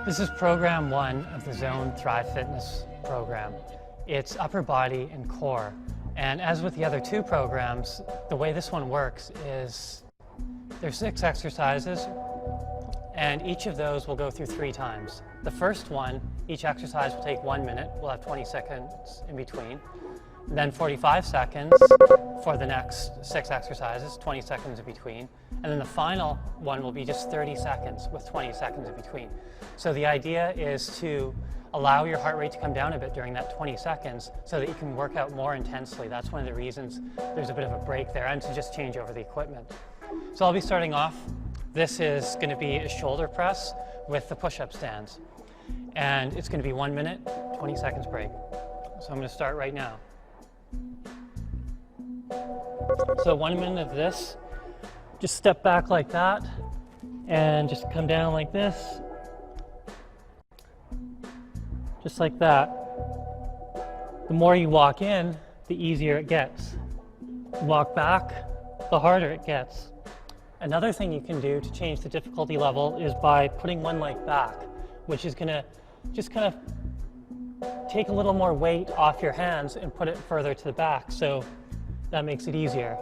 This is program 1 of the ZÖN Thrive Fitness program. It's upper body and core. And as with the other two programs, the way this one works is there's 6 exercises, and each of those will go through 3 times. The first one, each exercise will take 1 minute. We'll have 20 seconds in between. Then 45 seconds for the next 6 exercises, 20 seconds in between. And then the final one will be just 30 seconds with 20 seconds in between. So the idea is to allow your heart rate to come down a bit during that 20 seconds so that you can work out more intensely. That's one of the reasons there's a bit of a break there, and to just change over the equipment. So I'll be starting off. This is going to be a shoulder press with the push-up stands. And it's going to be 1 minute, 20 seconds break. So I'm going to start right now. So 1 minute of this, just step back like that and just come down like this, just like that. The more you walk in, the easier it gets. Walk back, the harder it gets. Another thing you can do to change the difficulty level is by putting one leg back, which is going to just kind of take a little more weight off your hands and put it further to the back, so that makes it easier.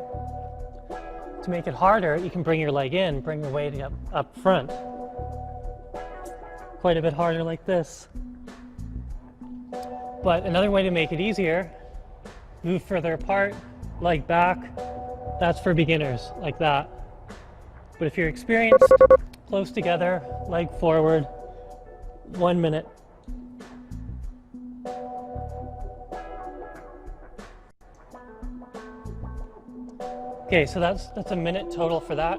To make it harder, you can bring your leg in, bring the weight up front. Quite a bit harder like this. But another way to make it easier, move further apart, leg back. That's for beginners, like that. But if you're experienced, close together, leg forward, 1 minute. Okay, so that's a minute total for that.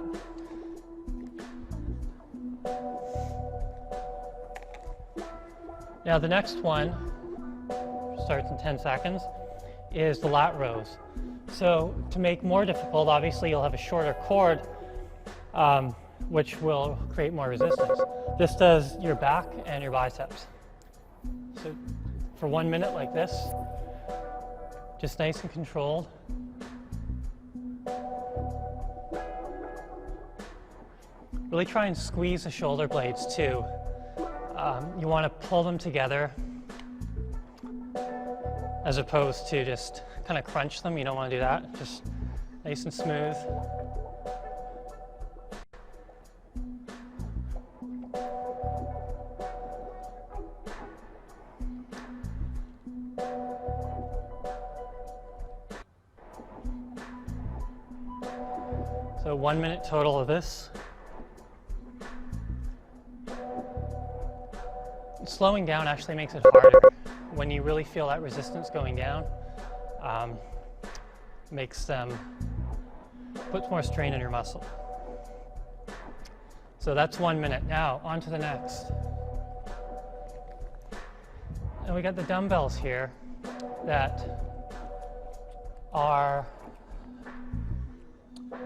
Now the next one starts in 10 seconds is the lat rows. So to make more difficult, obviously you'll have a shorter cord, which will create more resistance. This does your back and your biceps. So for 1 minute like this, just nice and controlled. Really try and squeeze the shoulder blades too. You want to pull them together as opposed to just kind of crunch them. You don't want to do that. Just nice and smooth. So 1 minute total of this. Slowing down actually makes it harder. When you really feel that resistance going down, puts more strain on your muscle. So that's 1 minute. Now on to the next. And we got the dumbbells here that are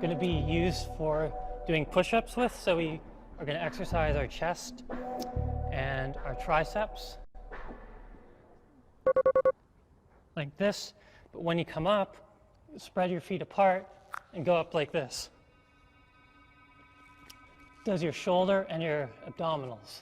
going to be used for doing push-ups with. So we are going to exercise our chest and our triceps like this. But when you come up, spread your feet apart and go up like this. Does your shoulder and your abdominals.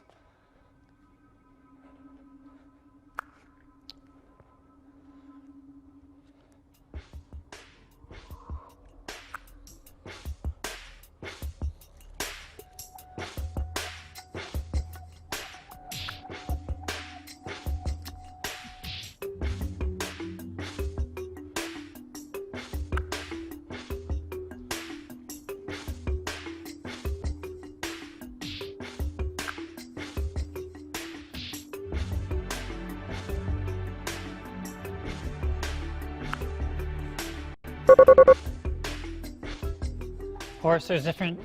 Of course, there's different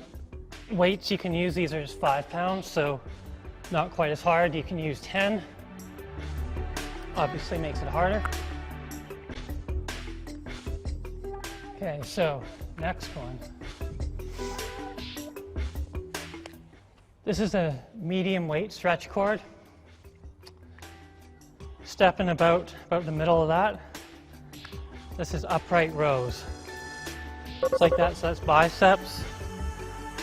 weights you can use. These are just 5 pounds, so not quite as hard. You can use 10. Obviously makes it harder. Okay, so next one. This is a medium weight stretch cord. Stepping about the middle of that. This is upright rows. Just like that, so that's biceps,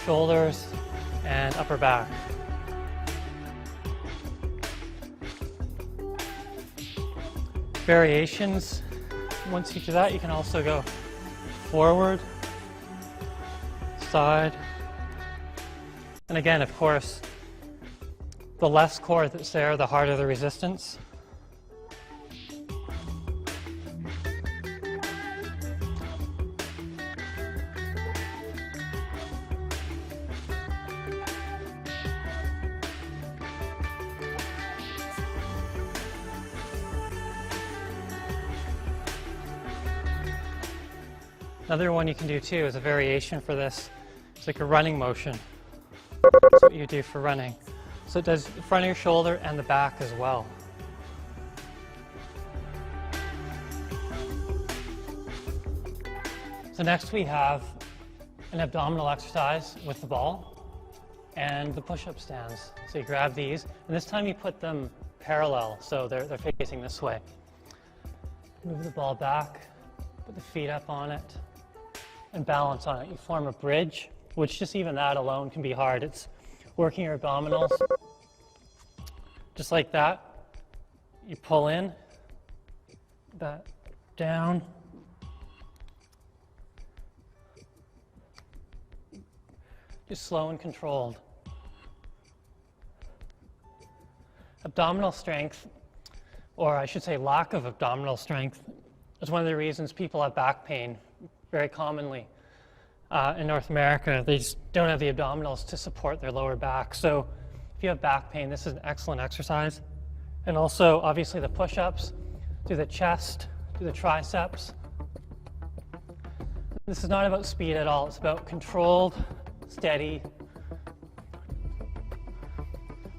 shoulders, and upper back. variations. Once you do that, you can also go forward, side, and again, of course, the less core that's there, the harder the resistance. Another one you can do too is a variation for this. It's like a running motion. That's what you do for running. So it does the front of your shoulder and the back as well. So next we have an abdominal exercise with the ball and the push-up stands. So you grab these, and this time you put them parallel, so they're facing this way. Move the ball back, put the feet up on it, and balance on it. You form a bridge, which just even that alone can be hard. It's working your abdominals. Just like that. You pull in, that down. Just slow and controlled. Abdominal strength, or I should say lack of abdominal strength, is one of the reasons people have back pain very commonly. In North America, they just don't have the abdominals to support their lower back. So if you have back pain, this is an excellent exercise. And also, obviously, the push-ups, do the chest, do the triceps. This is not about speed at all. It's about controlled, steady.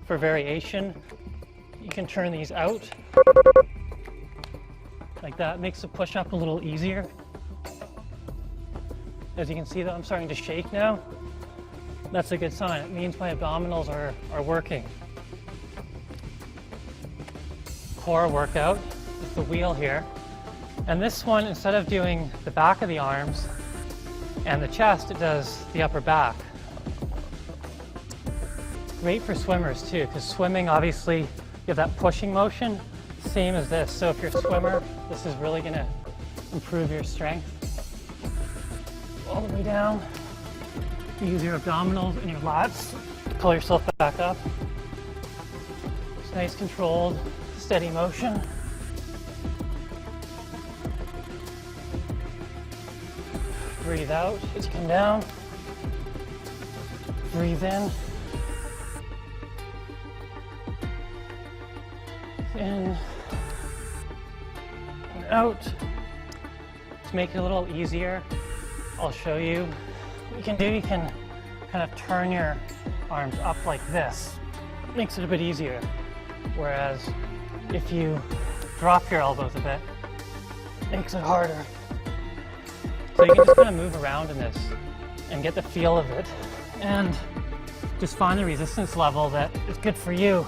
For variation, you can turn these out. Like that makes the push-up a little easier. As you can see, though, I'm starting to shake now. That's a good sign. It means my abdominals are working. Core workout with the wheel here. And this one, instead of doing the back of the arms and the chest, it does the upper back. Great for swimmers too, because swimming, obviously, you have that pushing motion, same as this. So if you're a swimmer, this is really going to improve your strength. All the way down. Use your abdominals and your lats to pull yourself back up. It's nice, controlled, steady motion. Breathe out as you come down. Breathe in. In and out. To make it a little easier, I'll show you what you can do. You can kind of turn your arms up like this. It makes it a bit easier. Whereas if you drop your elbows a bit, it makes it harder. So you can just kind of move around in this and get the feel of it and just find the resistance level that is good for you.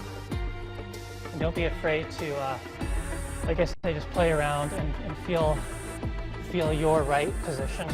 And don't be afraid to, like I say, just play around and feel your right position.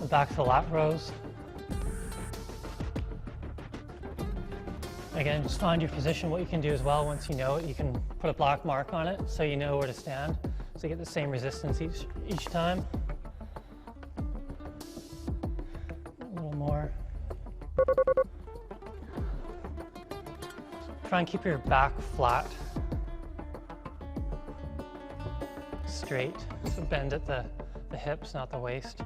Back to the lat rows. Again, just find your position. What you can do as well, once you know it, you can put a black mark on it so you know where to stand, so you get the same resistance each time. A little more. Try and keep your back flat straight. So bend at the hips, not the waist.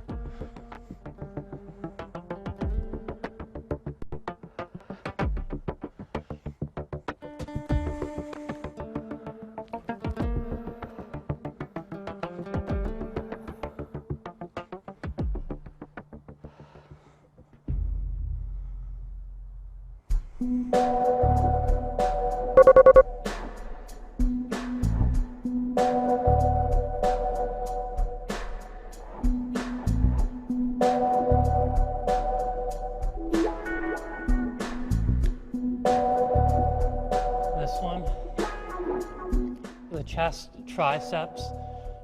The chest, triceps,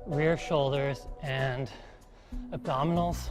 rear shoulders, and abdominals.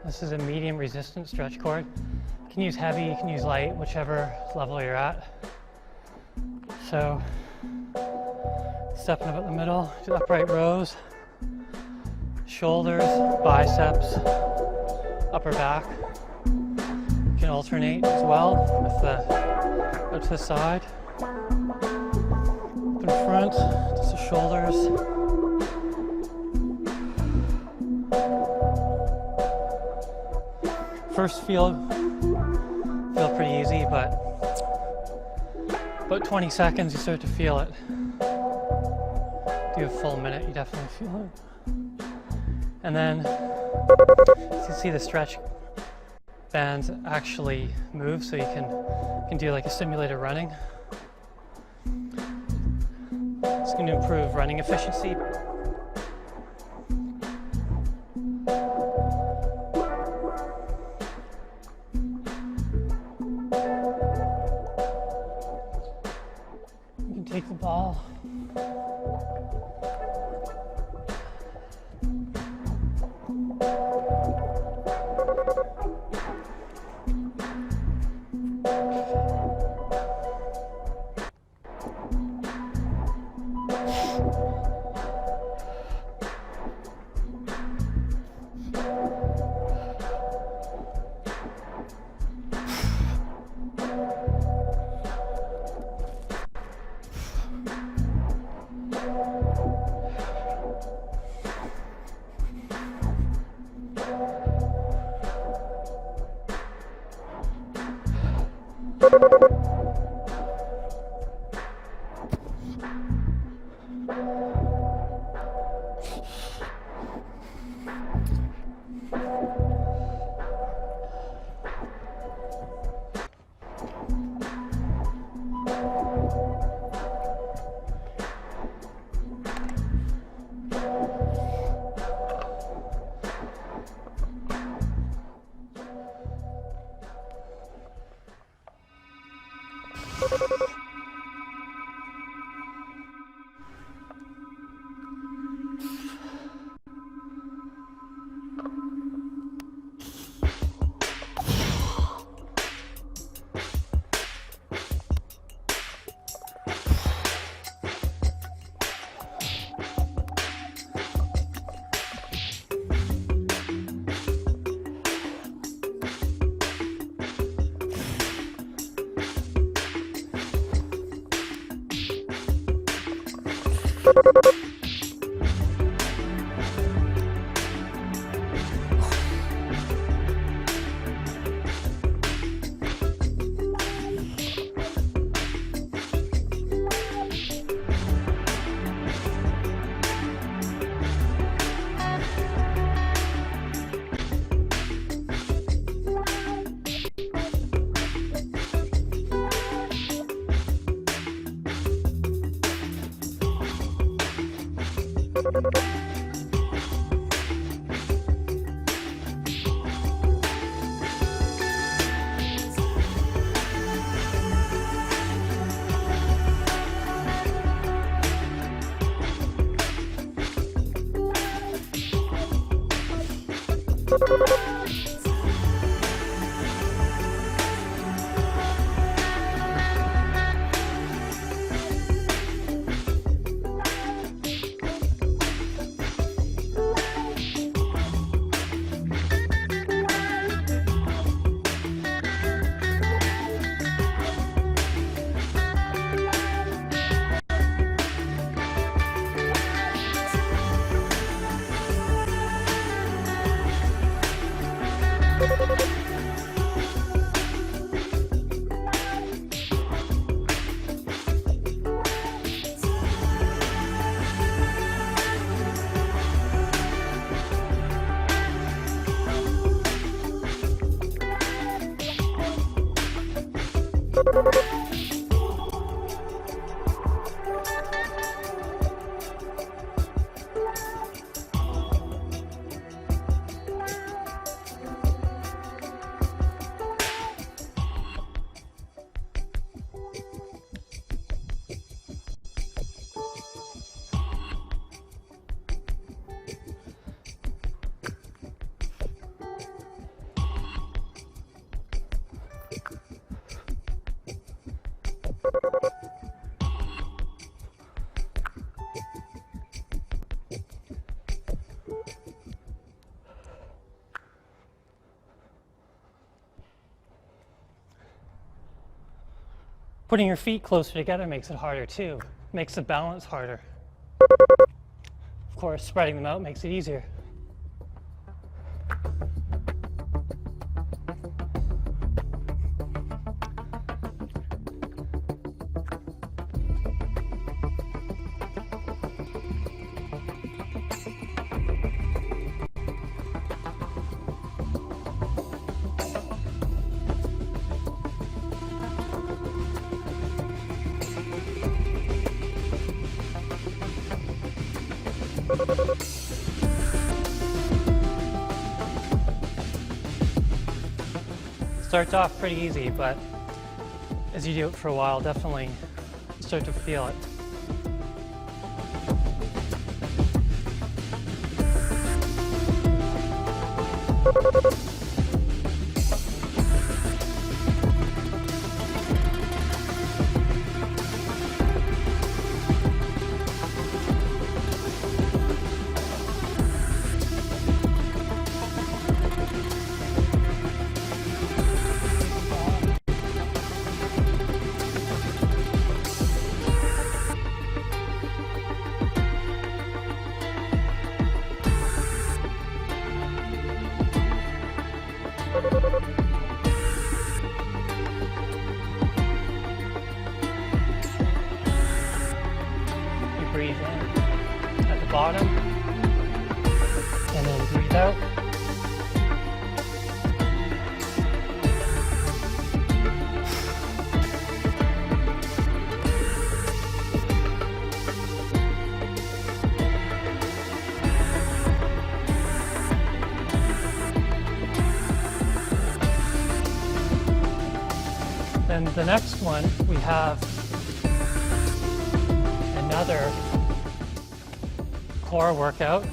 This is a medium resistance stretch cord. You can use heavy, you can use light, whichever level you're at. So, stepping up at the middle, do upright rows, shoulders, biceps, upper back. You can alternate as well with the out to the side. Up in front, just the shoulders. First feel pretty easy, but about 20 seconds you start to feel it. Do a full minute, you definitely feel it. And then you can see the stretch bands actually move, so you can do like a simulated running. It's going to improve running efficiency. Take the ball. Putting your feet closer together makes it harder too. Makes the balance harder. Of course, spreading them out makes it easier. Starts off pretty easy, but as you do it for a while, definitely start to feel it. You breathe in at the bottom, and then breathe out. And the next one, we have another core workout.